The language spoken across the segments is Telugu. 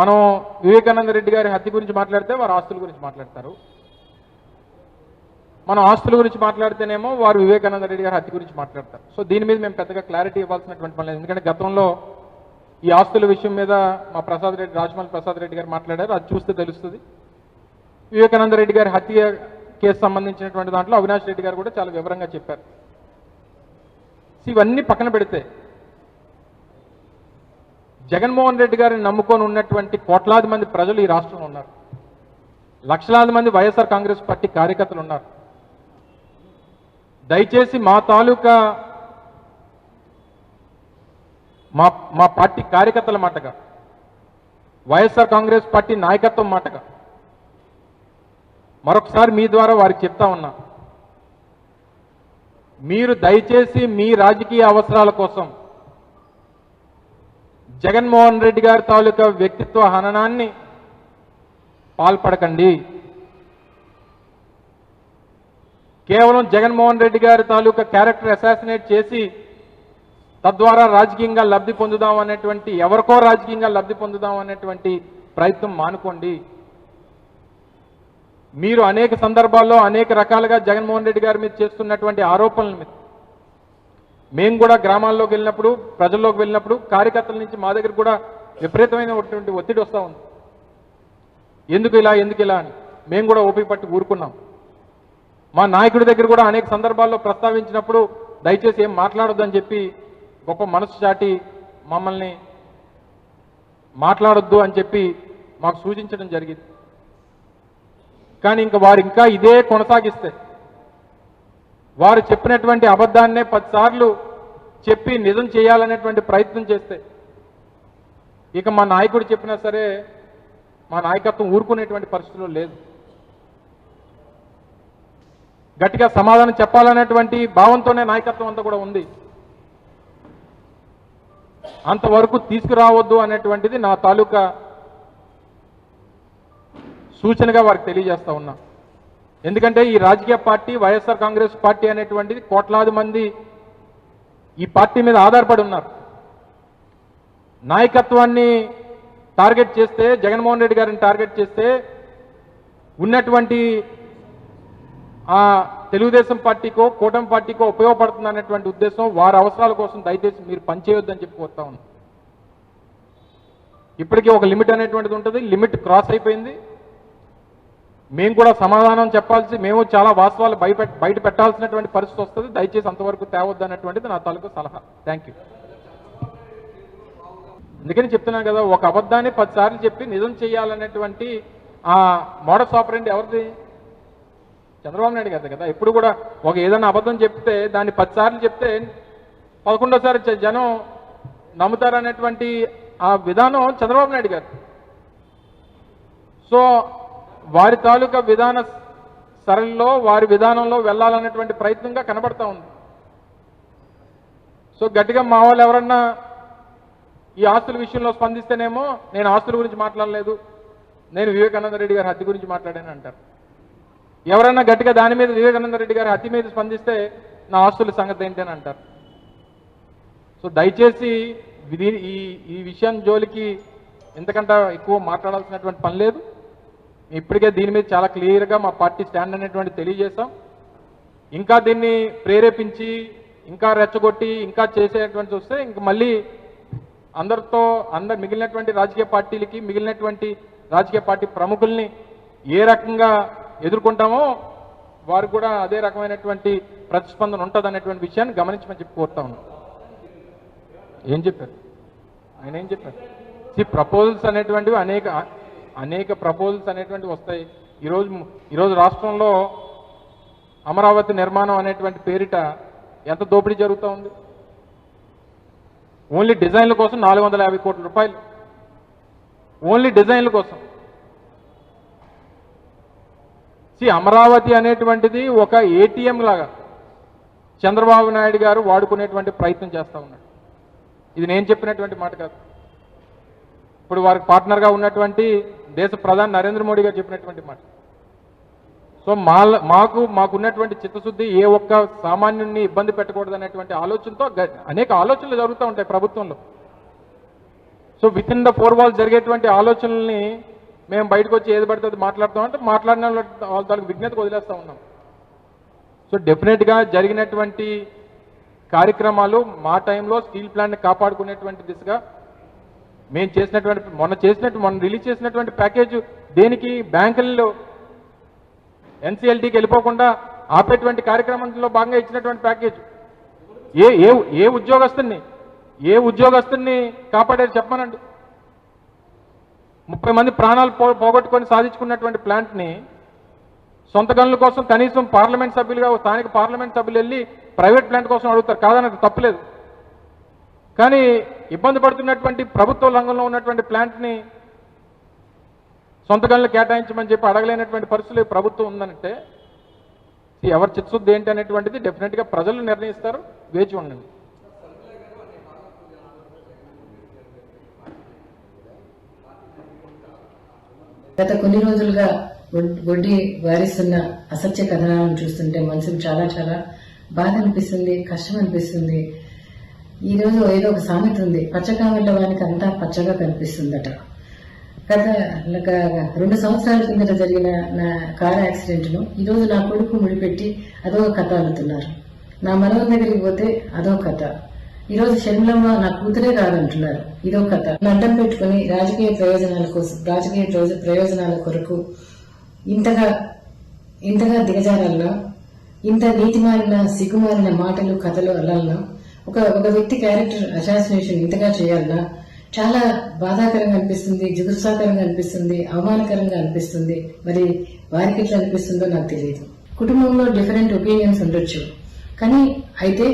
మనం వివేకానంద రెడ్డి గారి హత్య గురించి మాట్లాడితే వారు ఆస్తుల గురించి మాట్లాడతారు. మనం ఆస్తుల గురించి మాట్లాడితేనేమో వారు వివేకానంద రెడ్డి గారి హత్య గురించి మాట్లాడతారు. సో దీని మీద మేము పెద్దగా క్లారిటీ ఇవ్వాల్సినటువంటి పని లేదు. ఎందుకంటే గతంలో ఈ ఆస్తుల విషయం మీద మా రాజమౌళి ప్రసాద్ రెడ్డి గారు మాట్లాడారు. అది చూస్తే తెలుస్తుంది. వివేకానంద రెడ్డి గారి హత్య కేసు సంబంధించినటువంటి దాంట్లో అవినాష్ రెడ్డి గారు కూడా చాలా వివరంగా చెప్పారు. ఇవన్నీ పక్కన పెడితే జగన్మోహన్ రెడ్డి గారిని నమ్ముకొని ఉన్నటువంటి కోట్లాది మంది ప్రజలు ఈ రాష్ట్రంలో ఉన్నారు. లక్షలాది మంది వైఎస్ఆర్ కాంగ్రెస్ పార్టీ కార్యకర్తలు ఉన్నారు. దయచేసి మా తాలూకా మా పార్టీ కార్యకర్తల మాటగా, వైఎస్ఆర్ కాంగ్రెస్ పార్టీ నాయకత్వం మాటగా మరొకసారి మీ ద్వారా వారికి చెప్తా ఉన్నా, మీరు దయచేసి మీ రాజకీయ అవసరాల కోసం జగన్మోహన్ రెడ్డి గారి తాలూకా వ్యక్తిత్వ హననాన్ని పాల్పడకండి. కేవలం జగన్మోహన్ రెడ్డి గారి తాలూకా క్యారెక్టర్ అసాసినేట్ చేసి తద్వారా రాజకీయంగా లబ్ధి పొందుదాం అనేటువంటి, ఎవరికో రాజకీయంగా లబ్ధి పొందుదాం అనేటువంటి ప్రయత్నం మానుకోండి. మీరు అనేక సందర్భాల్లో అనేక రకాలుగా జగన్మోహన్ రెడ్డి గారి మీద చేస్తున్నటువంటి ఆరోపణల మీద మేము కూడా గ్రామాల్లోకి వెళ్ళినప్పుడు, ప్రజల్లోకి వెళ్ళినప్పుడు కార్యకర్తల నుంచి మా దగ్గర కూడా విపరీతమైనటువంటి ఒత్తిడి వస్తూ ఉంది. ఎందుకు ఇలా అని మేము కూడా ఓపిక పట్టి ఊరుకున్నాం. మా నాయకుడి దగ్గర కూడా అనేక సందర్భాల్లో ప్రస్తావించినప్పుడు దయచేసి ఏం మాట్లాడొద్దని చెప్పి గొప్ప మనసు చాటి మమ్మల్ని మాట్లాడొద్దు అని చెప్పి మాకు సూచించడం జరిగింది. కానీ వారు ఇంకా ఇదే కొనసాగిస్తే, వారు చెప్పినటువంటి అబద్ధాన్నే 10 సార్లు చెప్పి నిజం చేయాలనేటువంటి ప్రయత్నం చేస్తే ఇక మా నాయకుడు చెప్పినా సరే మా నాయకత్వం ఊరుకునేటువంటి పరిస్థితుల్లో లేదు. గట్టిగా సమాధానం చెప్పాలనేటువంటి భావంతోనే నాయకత్వం అంతా కూడా ఉంది. అంతవరకు తీసుకురావద్దు అనేటువంటిది నా తాలూకా సూచనగా వారికి తెలియజేస్తా ఉన్నా. ఎందుకంటే ఈ రాజకీయ పార్టీ వైఎస్ఆర్ కాంగ్రెస్ పార్టీ అనేటువంటిది కోట్లాది మంది ఈ పార్టీ మీద ఆధారపడి ఉన్నారు. నాయకత్వాన్ని టార్గెట్ చేస్తే, జగన్మోహన్ రెడ్డి గారిని టార్గెట్ చేస్తే ఉన్నటువంటి ఆ తెలుగుదేశం పార్టీకో కూటమి పార్టీకో ఉపయోగపడుతుంది అనేటువంటి ఉద్దేశం, వారి అవసరాల కోసం దయచేసి మీరు పనిచేయొద్దని చెప్పి కోరుతా ఉన్నాం. ఇప్పటికీ ఒక లిమిట్ అనేటువంటిది ఉంటుంది. లిమిట్ క్రాస్ అయిపోయింది. మేము కూడా సమాధానం చెప్పాల్సి, మేము చాలా వాస్తవాలు బయట పెట్టాల్సినటువంటి పరిస్థితి వస్తుంది. దయచేసి అంతవరకు తేవద్దు అనేటువంటిది నా తాలూకు సలహా. Thank you. అందుకని చెప్తున్నాను కదా, ఒక అబద్ధాన్ని 10 సార్లు చెప్పి నిజం చేయాలనేటువంటి ఆ మోడస్ ఆపరెండి ఎవరిది? చంద్రబాబు నాయుడు గారిది కదా. ఎప్పుడు కూడా ఒక ఏదైనా అబద్ధం చెప్తే దాన్ని 10 సార్లు చెప్తే 11వ జనం నమ్ముతారనేటువంటి ఆ విధానం చంద్రబాబు నాయుడు గారు. సో వారి తాలూకా విధాన సరళిలో, వారి విధానంలో వెళ్ళాలనేటువంటి ప్రయత్నంగా కనబడతా ఉంది. సో గట్టిగా మా వాళ్ళు ఎవరన్నా ఈ ఆస్తుల విషయంలో స్పందిస్తేనేమో నేను ఆస్తుల గురించి మాట్లాడలేదు, నేను వివేకానంద రెడ్డి గారి హత్య గురించి మాట్లాడాను అంటారు. ఎవరన్నా గట్టిగా దాని మీద, వివేకానంద రెడ్డి గారి హత్య మీద స్పందిస్తే నా ఆస్తుల సంగతి ఏంటి అని అంటారు. సో దయచేసి ఈ విషయం జోలికి ఎంతకంటే ఎక్కువ మాట్లాడాల్సినటువంటి పని లేదు. ఇప్పటికే దీని మీద చాలా క్లియర్గా మా పార్టీ స్టాండ్ అనేటువంటి తెలియజేశాం. ఇంకా దీన్ని ప్రేరేపించి, ఇంకా రెచ్చగొట్టి, ఇంకా చేసేటువంటి వస్తే ఇంక మళ్ళీ మిగిలినటువంటి రాజకీయ పార్టీలకి, మిగిలినటువంటి రాజకీయ పార్టీ ప్రముఖుల్ని ఏ రకంగా ఎదుర్కొంటామో వారు కూడా అదే రకమైనటువంటి ప్రతిస్పందన ఉంటుంది అనేటువంటి విషయాన్ని గమనించమని చెప్పి కోరుతా ఉన్నాం. ఏం చెప్పారు ఆయన? ఏం చెప్పారు? ప్రపోజల్స్ అనేటువంటివి అనేక ప్రపోజల్స్ అనేటువంటివి వస్తాయి. ఈరోజు రాష్ట్రంలో అమరావతి నిర్మాణం అనేటువంటి పేరిట ఎంత దోపిడీ జరుగుతూ ఉంది. ఓన్లీ డిజైన్ల కోసం 450 కోట్ల రూపాయలు, ఓన్లీ డిజైన్ల కోసం. అమరావతి అనేటువంటిది ఒక ఏటీఎం లాగా చంద్రబాబు నాయుడు గారు వాడుకునేటువంటి ప్రయత్నం చేస్తూ ఉన్నాడు. ఇది నేను చెప్పినటువంటి మాట కాదు. ఇప్పుడు వారికి పార్ట్నర్గా ఉన్నటువంటి దేశ ప్రధాని నరేంద్ర మోడీ గారు చెప్పినటువంటి మాట. సో మాకున్నటువంటి చిత్తశుద్ధి ఏ ఒక్క సామాన్యుడిని ఇబ్బంది పెట్టకూడదు అనేటువంటి ఆలోచనతో అనేక ఆలోచనలు జరుగుతూ ఉంటాయి ప్రభుత్వంలో. So within the 4 walls జరిగేటువంటి ఆలోచనల్ని మేము బయటకు వచ్చి ఏది పడితే అది మాట్లాడుతామంటే మాట్లాడిన వాళ్ళ విజ్ఞతకు వదిలేస్తూ ఉన్నాం. సో డెఫినెట్గా జరిగినటువంటి కార్యక్రమాలు మా టైంలో స్టీల్ ప్లాంట్ని కాపాడుకునేటువంటి దిశగా మేము చేసినటువంటి మొన్న రిలీజ్ చేసినటువంటి ప్యాకేజ్ దేనికి బ్యాంకుల్లో ఎన్సీఎల్టీకి వెళ్ళిపోకుండా ఆపేటువంటి కార్యక్రమంలో భాగంగా ఇచ్చినటువంటి ప్యాకేజ్. ఏ ఉద్యోగస్తుని కాపాడారు చెప్పమనండి. 30 మంది ప్రాణాలు పోగొట్టుకొని సాధించుకున్నటువంటి ప్లాంట్ని సొంత గనుల కోసం కనీసం పార్లమెంట్ సభ్యులుగా స్థానిక పార్లమెంట్ సభ్యులు వెళ్ళి ప్రైవేట్ ప్లాంట్ కోసం అడుగుతారు, కాదన్నది తప్పులేదు. కానీ ఇబ్బంది పడుతున్నటువంటి ప్రభుత్వ రంగంలో ఉన్నటువంటి ప్లాంట్ని సొంత గనులు కేటాయించమని చెప్పి అడగలేనటువంటి పరిస్థితులు ప్రభుత్వం ఉందంటే ఎవరు చిత్సుద్ది ఏంటి అనేటువంటిది డెఫినెట్గా ప్రజలు నిర్ణయిస్తారు, వేచి ఉండండి. గత కొన్ని రోజులుగా వడ్డీ వారిస్తున్న అసత్య కథనాలను చూస్తుంటే మనసుకు చాలా చాలా బాధ అనిపిస్తుంది, కష్టం అనిపిస్తుంది. ఈ రోజు ఏదో ఒక సామెత ఉంది, పచ్చకామెళ్ళ వానికి అంతా పచ్చగా కనిపిస్తుందట. గత 2 సంవత్సరాల కిందట జరిగిన నా కారు యాక్సిడెంట్ను ఈరోజు నా కొడుకు ముడిపెట్టి అదో కథ అలుతున్నారు. నా మనవల దగ్గరికి పోతే అదో కథ. ఈరోజు షర్మిలమ్మ నా కూతురే కాదంటున్నారు, ఇదో కథ. అడ్డం పెట్టుకుని రాజకీయ ప్రయోజనాల కొరకు ఇంతగా దిగజారాలన్నా, ఇంత నీతిమాలిన సిగ్గుమాలిన మాటలు కథలు అల్లాలన్నా, ఒక వ్యక్తి క్యారెక్టర్ అసాసినేషన్ ఇంతగా చేయాలన్నా చాలా బాధాకరంగా అనిపిస్తుంది, జుగుప్సాకరంగా అనిపిస్తుంది, అవమానకరంగా అనిపిస్తుంది. మరి వారికి ఎట్లా అనిపిస్తుందో నాకు తెలియదు. కుటుంబంలో డిఫరెంట్ ఒపీనియన్స్ ఉండొచ్చు, కానీ అయితే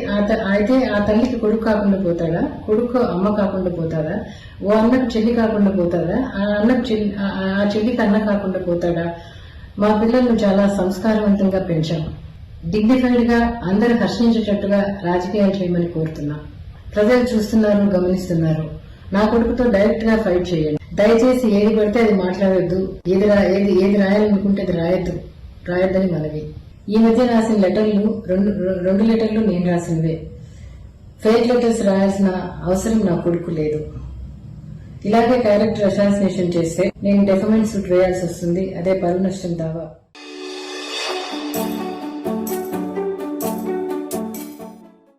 ఆ తల్లికి కొడుకు కాకుండా పోతాడా, కొడుకు అమ్మ కాకుండా పోతాడా, ఓ అన్నకు చెల్లి కాకుండా పోతాడా, ఆ చెల్లికి అన్న కాకుండా పోతాడా? మా పిల్లలను చాలా సంస్కారవంతంగా పెంచాం. డిగ్నిఫైడ్ గా అందరూ హర్షించేటట్టుగా రాజకీయాలు చేయమని కోరుతున్నా. ప్రజలు చూస్తున్నారు, గమనిస్తున్నారు. నా కొడుకుతో డైరెక్ట్ గా ఫైట్ చేయండి. దయచేసి ఏది పడితే అది మాట్లాడొద్దు, ఏది రాయాలనుకుంటే అది రాయొద్దని మనవి. ఈ మధ్య రాసిన లెటర్లు 2 లెటర్లు నేను రాసినవే. ఫేక్ లెటర్స్ రాయాల్సిన అవసరం నా కొడుకు లేదు. ఇలాగే క్యారెక్టర్ అసాసినేషన్ చేస్తే నేను డెఫమెంట్ సూట్ వేయాల్సి వస్తుంది. అదే పరువు నష్టం దావా.